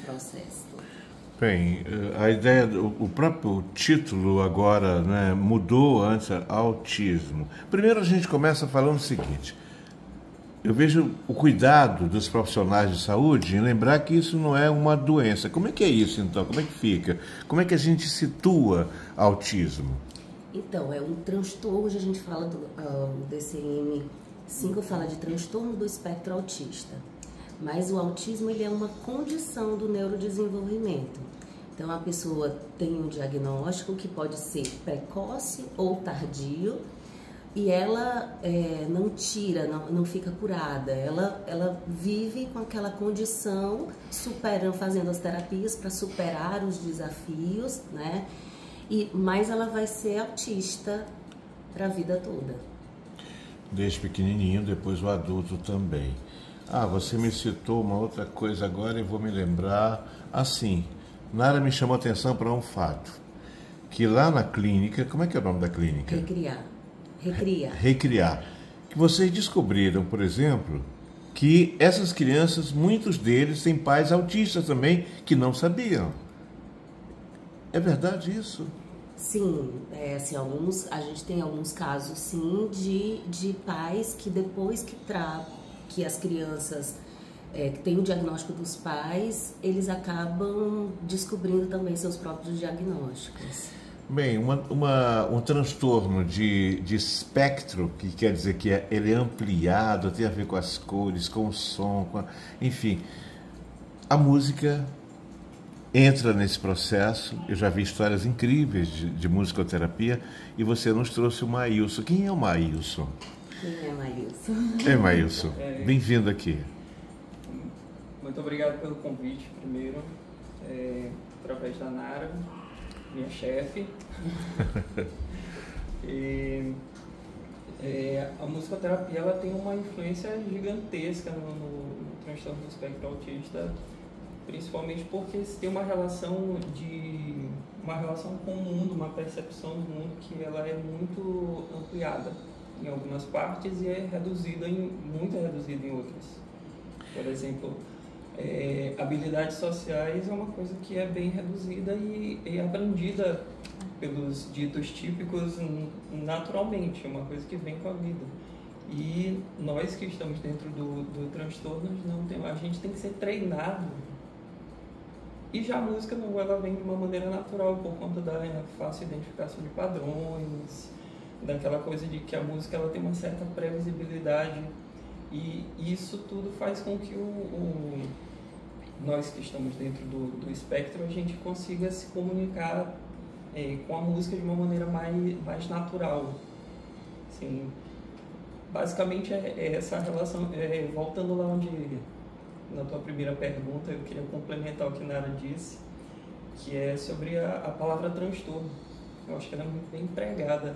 processo. Bem, a ideia, o próprio título agora, né, mudou antes, autismo. Primeiro a gente começa falando o seguinte: eu vejo o cuidado dos profissionais de saúde em lembrar que isso não é uma doença. Como é que é isso, então? Como é que fica? Como é que a gente situa autismo? Então, é um transtorno, hoje a gente fala do DCM-5, fala de transtorno do espectro autista. Mas o autismo, ele é uma condição do neurodesenvolvimento. Então, a pessoa tem um diagnóstico que pode ser precoce ou tardio, e ela não tira, não fica curada, ela vive com aquela condição, fazendo as terapias para superar os desafios, né? Mas ela vai ser autista para a vida toda. Desde pequenininho, depois o adulto também. Ah, você me citou uma outra coisa agora e vou me lembrar. Assim, Nara me chamou a atenção para um fato, que lá na clínica, como é que é o nome da clínica? Recriar. Que vocês descobriram, por exemplo, que essas crianças, muitos deles têm pais autistas também, que não sabiam. É verdade isso? Sim, assim, a gente tem alguns casos, sim, de pais que depois que as crianças que têm o diagnóstico dos pais, eles acabam descobrindo também seus próprios diagnósticos. Bem, um transtorno de espectro, que quer dizer que ele é ampliado, tem a ver com as cores, com o som, enfim, a música entra nesse processo. Eu já vi histórias incríveis de musicoterapia e você nos trouxe o Maílson. Quem é o Maílson? Quem é Maílson? É, Maílson, bem-vindo aqui. Muito obrigado pelo convite, primeiro, através da Nara, minha chefe. A musicoterapia, ela tem uma influência gigantesca no transtorno do espectro autista, principalmente porque se tem uma relação com o mundo, uma percepção do mundo que ela é muito ampliada em algumas partes e é muito reduzida em outras. Por exemplo, habilidades sociais é uma coisa que é bem reduzida e abrangida pelos ditos típicos naturalmente, é uma coisa que vem com a vida. E nós que estamos dentro do transtorno, a gente tem que ser treinado. E já a música, ela vem de uma maneira natural, por conta da fácil identificação de padrões, daquela coisa de que a música ela tem uma certa previsibilidade. E isso tudo faz com que nós que estamos dentro do espectro, a gente consiga se comunicar com a música de uma maneira mais natural. Assim, basicamente é essa relação, voltando lá na tua primeira pergunta, eu queria complementar o que Nara disse, que é sobre a palavra transtorno. Eu acho que ela é muito bem empregada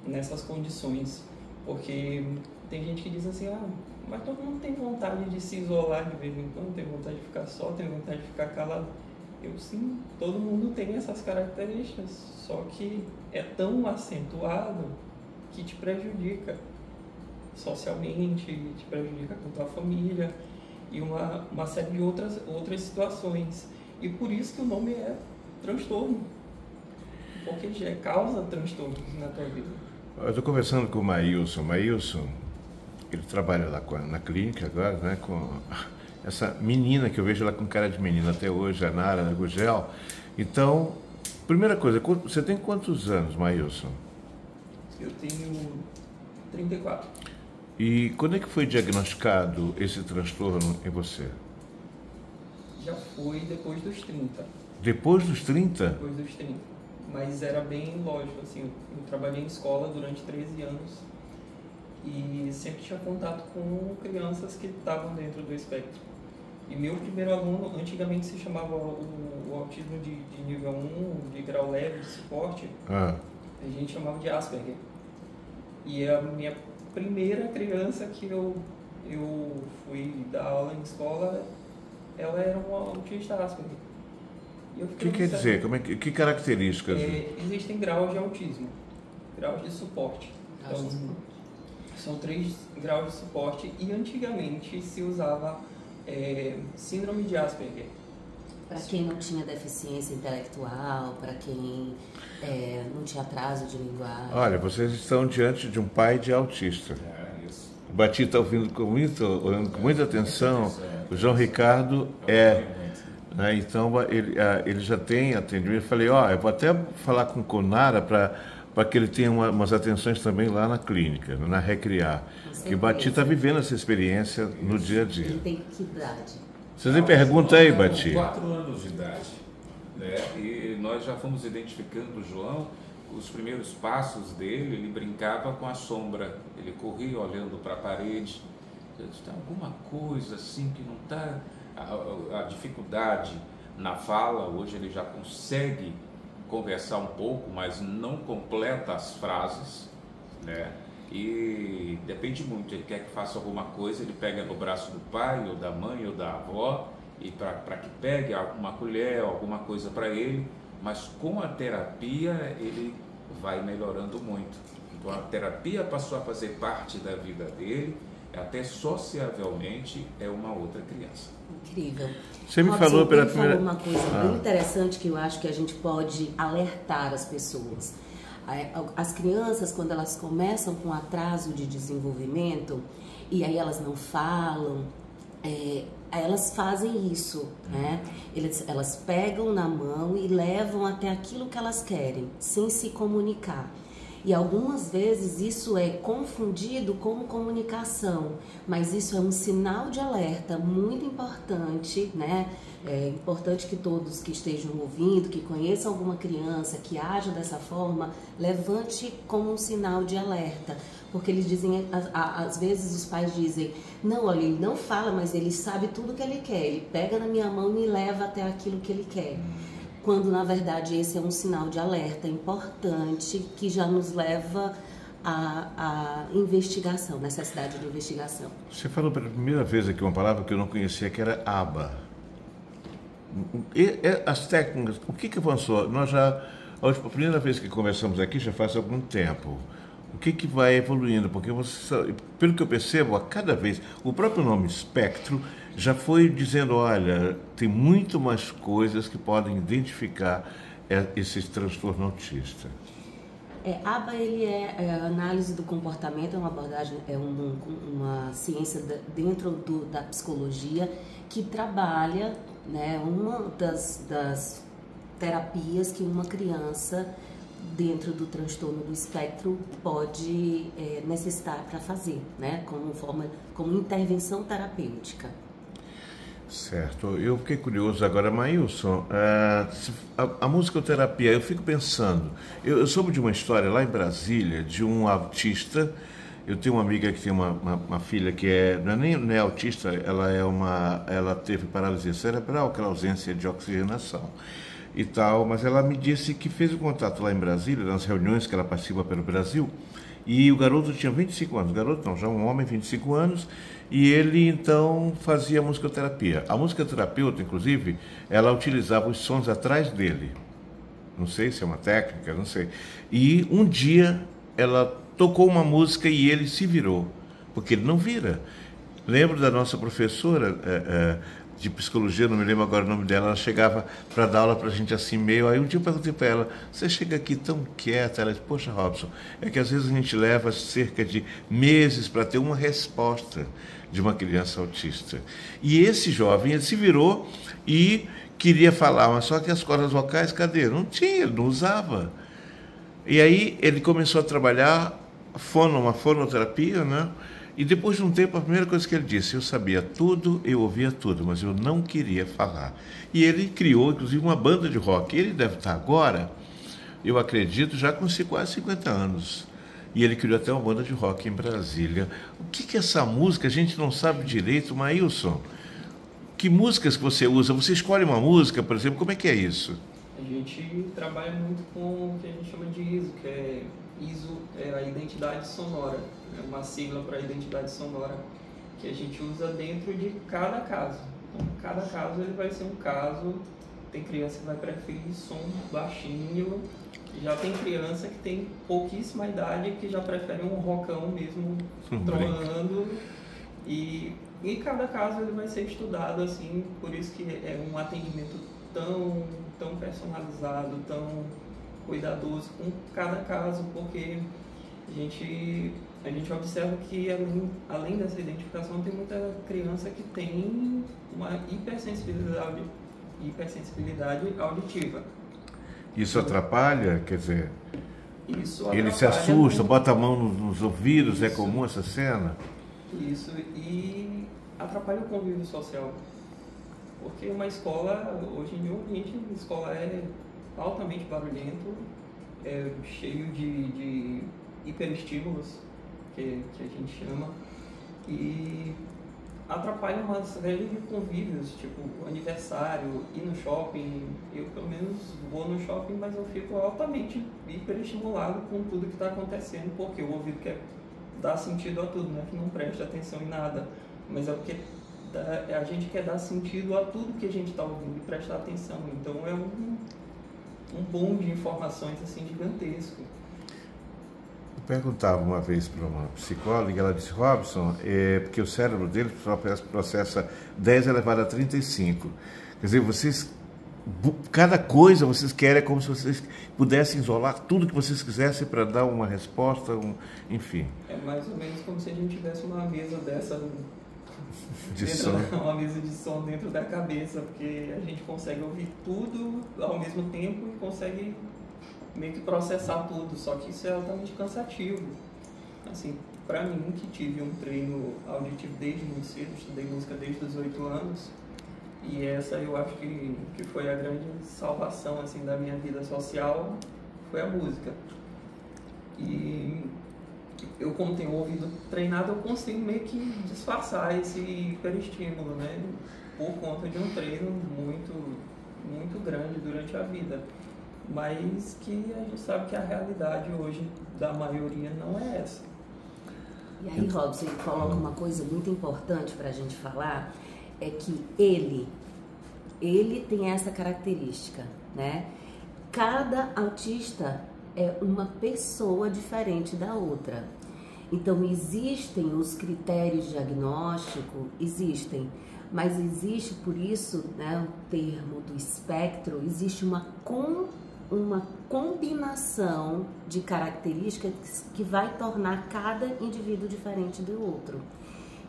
nessas condições, porque tem gente que diz assim, mas todo mundo tem vontade de se isolar de vez em quando, tem vontade de ficar só, tem vontade de ficar calado. Eu sim, todo mundo tem essas características, só que é tão acentuado que te prejudica socialmente, te prejudica com tua família e uma série de outras situações. E por isso que o nome é transtorno, porque já causa transtorno na tua vida. Eu estou conversando com o Maílson. Maílson, ele trabalha lá na clínica agora, né, com essa menina que eu vejo ela com cara de menina até hoje, a Nara Gugel. Então, primeira coisa, você tem quantos anos, Maílson? Eu tenho 34. E quando é que foi diagnosticado esse transtorno em você? Já foi depois dos 30. Depois dos 30? Depois dos 30. Mas era bem lógico, assim, eu trabalhei em escola durante 13 anos e sempre tinha contato com crianças que estavam dentro do espectro. E meu primeiro aluno, antigamente se chamava o autismo de nível 1, de grau leve, de suporte, a gente chamava de Asperger. E a minha primeira criança que eu fui dar aula em escola, ela era uma autista Asperger. O que quer dizer? Que características? Existem graus de autismo, graus de suporte. Então, são 3 graus de suporte e antigamente se usava síndrome de Asperger. Para quem não tinha deficiência intelectual, para quem não tinha atraso de linguagem. Olha, vocês estão diante de um pai de autista. Isso. O Bati está olhando com muita atenção. O João Ricardo é. Né, então, ele já tem atendimento. Eu falei, eu vou até falar com o Conara para que ele tenha umas atenções também lá na clínica, na Recriar. Que o Bati está vivendo essa experiência no dia a dia. Ele tem que idade? Vocês me perguntam aí, Bati. 4 anos de idade, né? E nós já fomos identificando o João. Os primeiros passos dele, ele brincava com a sombra, ele corria olhando para a parede. Tem alguma coisa assim que não está... A dificuldade na fala, hoje ele já consegue conversar um pouco, mas não completa as frases, né? E depende muito, ele quer que faça alguma coisa, ele pega no braço do pai, ou da mãe, ou da avó, e para que pegue alguma colher, alguma coisa para ele, mas com a terapia ele vai melhorando muito. Então a terapia passou a fazer parte da vida dele, até sociavelmente é uma outra criança. Incrível. Você me falou pela primeira... falou uma coisa bem interessante que eu acho que a gente pode alertar as pessoas. As crianças, quando elas começam com atraso de desenvolvimento, e aí elas não falam, elas fazem isso, né? Elas pegam na mão e levam até aquilo que elas querem, sem se comunicar. E algumas vezes isso é confundido como comunicação, mas isso é um sinal de alerta muito importante, né? É importante que todos que estejam ouvindo, que conheçam alguma criança que aja dessa forma, levante como um sinal de alerta. Porque eles dizem, às vezes os pais dizem, não, olha, ele não fala, mas ele sabe tudo que ele quer, ele pega na minha mão e me leva até aquilo que ele quer. Quando na verdade esse é um sinal de alerta importante que já nos leva à investigação, necessidade de investigação. Você falou pela primeira vez aqui uma palavra que eu não conhecia, que era aba. E as técnicas, o que avançou? A primeira vez que conversamos aqui já faz algum tempo. O que vai evoluindo? Porque pelo que eu percebo, a cada vez, o próprio nome espectro já foi dizendo, olha, tem muito mais coisas que podem identificar esse transtorno autista. ABA, ele é análise do comportamento, é uma abordagem, uma ciência dentro da psicologia que trabalha, né, uma das terapias que uma criança dentro do transtorno do espectro pode necessitar para fazer, né, como intervenção terapêutica. Certo, eu fiquei curioso agora, Maílson, a musicoterapia, eu fico pensando, eu soube de uma história lá em Brasília, de um autista. Eu tenho uma amiga que tem uma filha que não é autista, ela teve paralisia cerebral, aquela ausência de oxigenação e tal, mas ela me disse que fez o contato lá em Brasília, nas reuniões que ela participa pelo Brasil, e o garoto tinha 25 anos, já um homem, 25 anos, e ele então fazia musicoterapia. A musicoterapeuta, inclusive, ela utilizava os sons atrás dele, não sei se é uma técnica, não sei, e um dia ela tocou uma música e ele se virou, porque ele não vira. Lembro da nossa professora de psicologia, não me lembro agora o nome dela, ela chegava para dar aula para a gente assim meio, aí um dia eu perguntei para ela, você chega aqui tão quieta? Ela disse, poxa, Robson, é que às vezes a gente leva cerca de meses para ter uma resposta de uma criança autista. E esse jovem, ele se virou e queria falar, mas só que as cordas vocais, cadê? Não tinha, ele não usava. E aí ele começou a trabalhar uma fonoterapia, né? E depois de um tempo, a primeira coisa que ele disse, eu sabia tudo, eu ouvia tudo, mas eu não queria falar. E ele criou, inclusive, uma banda de rock. Ele deve estar agora, eu acredito, já com quase 50 anos. E ele criou até uma banda de rock em Brasília. O que é essa música? A gente não sabe direito, Maílson. Que músicas que você usa? Você escolhe uma música, por exemplo, como é que é isso? A gente trabalha muito com o que a gente chama de ISO, que é ISO é a identidade sonora, é uma sigla para identidade sonora que a gente usa dentro de cada caso. Então, cada caso ele vai ser um caso. Tem criança que vai preferir som baixinho, já tem criança que tem pouquíssima idade que já prefere um rockão mesmo, tronando. E E cada caso ele vai ser estudado assim, por isso que é um atendimento tão personalizado, tão cuidadoso com cada caso, porque a gente observa que além dessa identificação tem muita criança que tem uma hipersensibilidade auditiva. Isso atrapalha, quer dizer, Isso ele se atrapalha assusta, muito. bota a mão nos ouvidos, Isso. é comum essa cena? Isso, e atrapalha o convívio social. Porque uma escola, hoje em dia, o ambiente da escola é altamente barulhento, é cheio de hiperestímulos, que a gente chama, e atrapalha uma série de convívios, tipo aniversário, ir no shopping. Eu, pelo menos, vou no shopping, mas eu fico altamente hiperestimulado com tudo que está acontecendo, porque o ouvido quer dar sentido a tudo, né? Que não presta atenção em nada, mas é porque a gente quer dar sentido a tudo que a gente está ouvindo e prestar atenção. Então é um boom de informações assim gigantesco. Eu perguntava uma vez para uma psicóloga, ela disse, Robson, porque o cérebro dele processa 10 elevado a 35. Quer dizer, cada coisa vocês querem, é como se vocês pudessem isolar tudo que vocês quisessem para dar uma resposta, enfim. É mais ou menos como se a gente tivesse uma mesa dessa, De som. uma mesa de som dentro da cabeça, porque a gente consegue ouvir tudo ao mesmo tempo e consegue meio que processar tudo, só que isso é altamente cansativo. Assim, para mim, que tive um treino auditivo desde muito cedo, estudei música desde os 8 anos, e essa eu acho que foi a grande salvação assim da minha vida social, foi a música. E eu, como tenho o ouvido treinado, eu consigo meio que disfarçar esse hiperestímulo, né? Por conta de um treino muito grande durante a vida. Mas que a gente sabe que a realidade hoje da maioria não é essa. E aí, Robson, ele coloca uma coisa muito importante para a gente falar, é que ele tem essa característica, né? Cada autista é uma pessoa diferente da outra. Então, existem os critérios de diagnóstico, existem, mas existe, por isso, né, o termo do espectro, existe uma combinação de características que vai tornar cada indivíduo diferente do outro.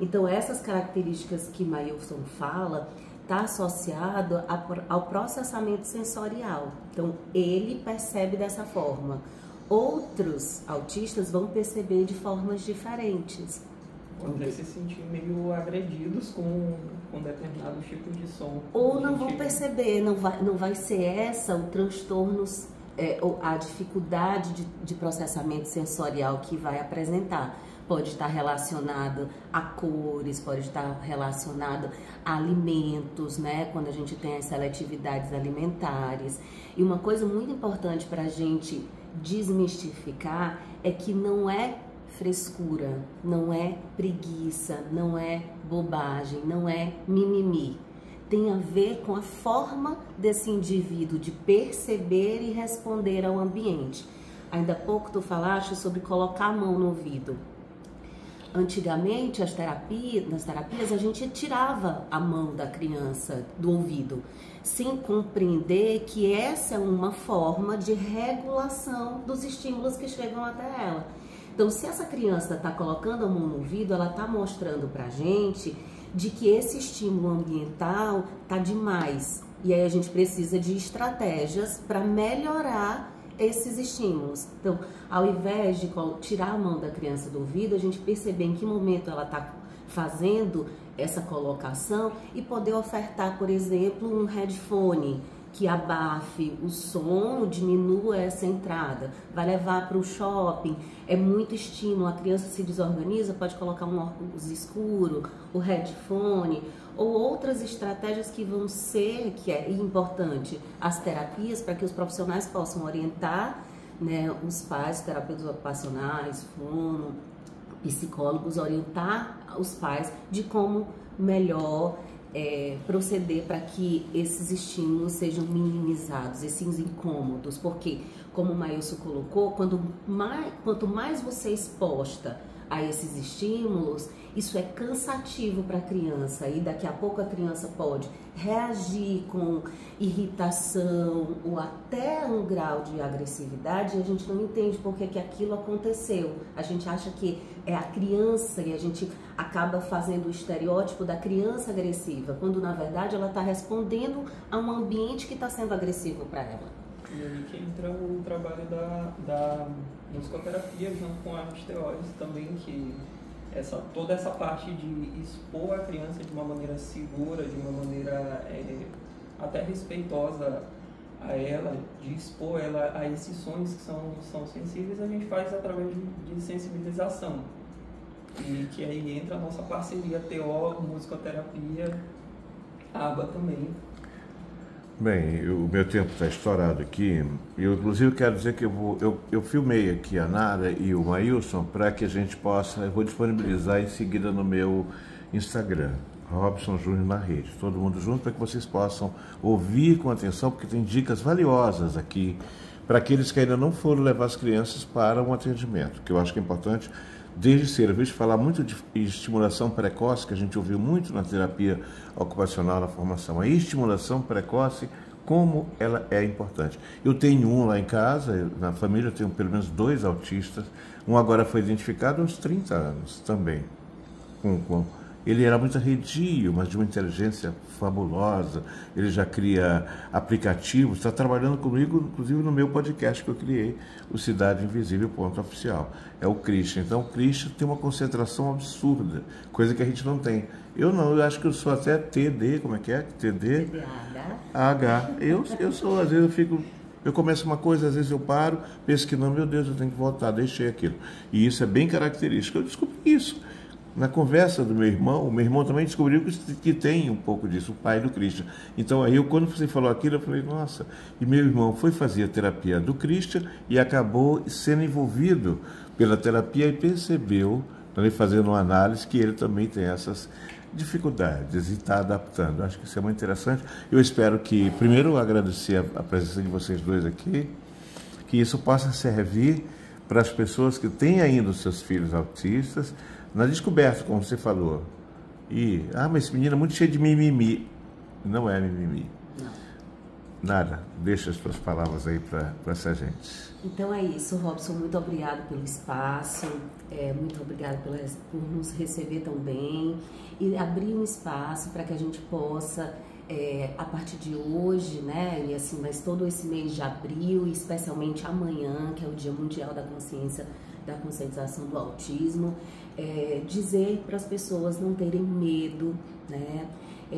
Então, essas características que Mailson fala está associado ao processamento sensorial. Então, ele percebe dessa forma. Outros autistas vão perceber de formas diferentes. Vão até se sentir meio agredidos com determinado tipo de som. Ou não vão perceber, não vai ser essa o transtorno, ou a dificuldade de processamento sensorial que vai apresentar. Pode estar relacionado a cores, pode estar relacionado a alimentos, né? Quando a gente tem as seletividades alimentares. E uma coisa muito importante para a gente desmistificar é que não é frescura, não é preguiça, não é bobagem, não é mimimi. Tem a ver com a forma desse indivíduo de perceber e responder ao ambiente. Ainda há pouco tu falaste sobre colocar a mão no ouvido. Antigamente, nas terapias, a gente tirava a mão da criança do ouvido, sem compreender que essa é uma forma de regulação dos estímulos que chegam até ela. Então, se essa criança está colocando a mão no ouvido, ela está mostrando para a gente de que esse estímulo ambiental está demais. E aí a gente precisa de estratégias para melhorar esses estímulos. Então, ao invés de tirar a mão da criança do ouvido, a gente perceber em que momento ela está fazendo essa colocação e poder ofertar, por exemplo, um headphone que abafe o som, diminua essa entrada, vai levar para o shopping, é muito estímulo, a criança se desorganiza, pode colocar um óculos escuro, o headphone, ou outras estratégias que vão ser, que é importante, as terapias, para que os profissionais possam orientar, né, os pais, terapeutas ocupacionais, fono, psicólogos, orientar os pais de como melhor proceder para que esses estímulos sejam minimizados, esses incômodos, porque, como o Mailson colocou, quanto mais você exposta a esses estímulos, isso é cansativo para a criança e daqui a pouco a criança pode reagir com irritação ou até um grau de agressividade e a gente não entende por que aquilo aconteceu. A gente acha que é a criança e a gente acaba fazendo o estereótipo da criança agressiva, quando na verdade ela está respondendo a um ambiente que está sendo agressivo para ela. E aí que entra o trabalho da musicoterapia junto com a esteose também, que toda essa parte de expor a criança de uma maneira segura, de uma maneira até respeitosa a ela, de expor ela a esses sons que são sensíveis, a gente faz através de sensibilização. E que aí entra a nossa parceria TO, musicoterapia, ABA também. Bem, o meu tempo está estourado aqui. Eu, inclusive, quero dizer que eu filmei aqui a Nara e o Maílson para que a gente possa, eu vou disponibilizar em seguida no meu Instagram, Robson Júnior na Rede. Todo mundo junto para que vocês possam ouvir com atenção, porque tem dicas valiosas aqui para aqueles que ainda não foram levar as crianças para um atendimento, que eu acho que é importante. Desde cedo, eu vejo falar muito de estimulação precoce, que a gente ouviu muito na terapia ocupacional, na formação. A estimulação precoce, como ela é importante. Eu tenho um lá em casa, na família eu tenho pelo menos 2 autistas. Um agora foi identificado aos 30 anos também. Ele era muito arredio, mas de uma inteligência fabulosa. Ele já cria aplicativos, está trabalhando comigo, inclusive no meu podcast que eu criei, o Cidade Invisível, ponto oficial. É o Christian. Então o Christian tem uma concentração absurda, coisa que a gente não tem. Eu não, eu acho que eu sou até TD, como é que é? TD? H. Eu sou, às vezes eu começo uma coisa, às vezes eu paro, penso que não, meu Deus, eu tenho que voltar, deixei aquilo. E isso é bem característico. Eu descobri isso na conversa do meu irmão. O meu irmão também descobriu que tem um pouco disso, o pai do Christian. Então aí, quando você falou aquilo, eu falei, nossa. E meu irmão foi fazer a terapia do Christian e acabou sendo envolvido pela terapia e percebeu, também fazendo uma análise, que ele também tem essas dificuldades e está adaptando. Acho que isso é muito interessante. Eu espero que, primeiro, agradecer a presença de vocês dois aqui, que isso possa servir para as pessoas que têm ainda os seus filhos autistas, na descoberta, como você falou. Mas esse menino é muito cheio de mimimi. Não é mimimi. Não. Nada. Deixa as tuas palavras aí para essa gente. Então é isso, Robson. Muito obrigado pelo espaço. Muito obrigado por nos receber tão bem e abrir um espaço para que a gente possa, a partir de hoje, né, e assim, mas todo esse mês de abril, e especialmente amanhã, que é o Dia Mundial da Conscientização do Autismo, dizer para as pessoas não terem medo, né?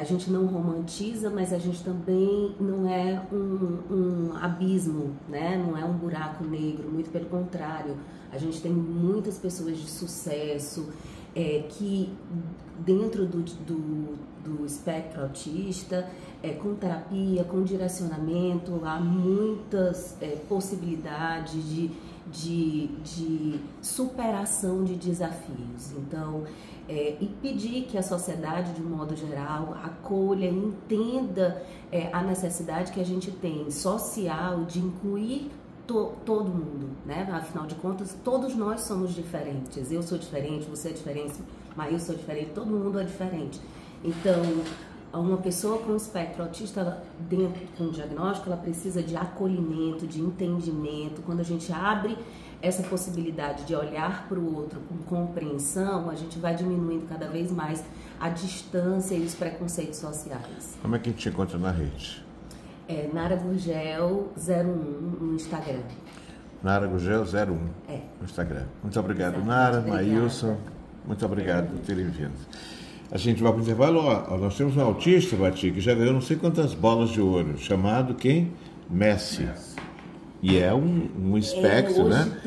A gente não romantiza, mas a gente também não é um abismo, né? Não é um buraco negro, muito pelo contrário. A gente tem muitas pessoas de sucesso que dentro do espectro autista, com terapia, com direcionamento, há muitas possibilidades de superação de desafios. Então, e pedir que a sociedade, de um modo geral, acolha, entenda a necessidade que a gente tem social de incluir todo mundo, né? Afinal de contas, todos nós somos diferentes. Eu sou diferente, você é diferente, mas eu sou diferente, todo mundo é diferente. Então, uma pessoa com espectro autista, dentro com diagnóstico, ela precisa de acolhimento, de entendimento. Quando a gente abre essa possibilidade de olhar para o outro com compreensão, a gente vai diminuindo cada vez mais a distância e os preconceitos sociais. Como é que a gente te encontra na rede? Nara Gurgel 01 no Instagram. Nara Gurgel 01 no Instagram. Muito obrigado, exatamente. Nara, Maílson, muito obrigado por terem vindo. A gente vai para o intervalo. Nós temos um autista, Bati, que já ganhou não sei quantas bolas de ouro, chamado quem? Messi. E é um espectro, hoje né?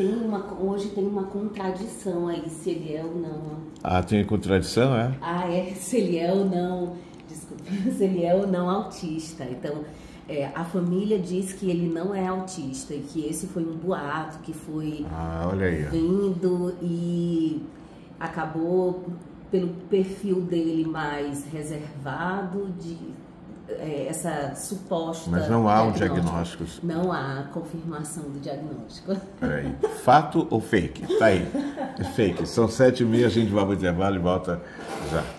Hoje tem uma contradição aí, se ele é ou não. Tem contradição, é? Se ele é ou não, desculpa, se ele é ou não autista. Então, a família diz que ele não é autista e que esse foi um boato que foi olha aí, vindo e acabou, pelo perfil dele mais reservado, essa suposta... Mas não há um diagnóstico. Não há confirmação do diagnóstico. Peraí, fato ou fake? Tá aí, é fake. São 7h30, a gente vai para o intervalo e volta já.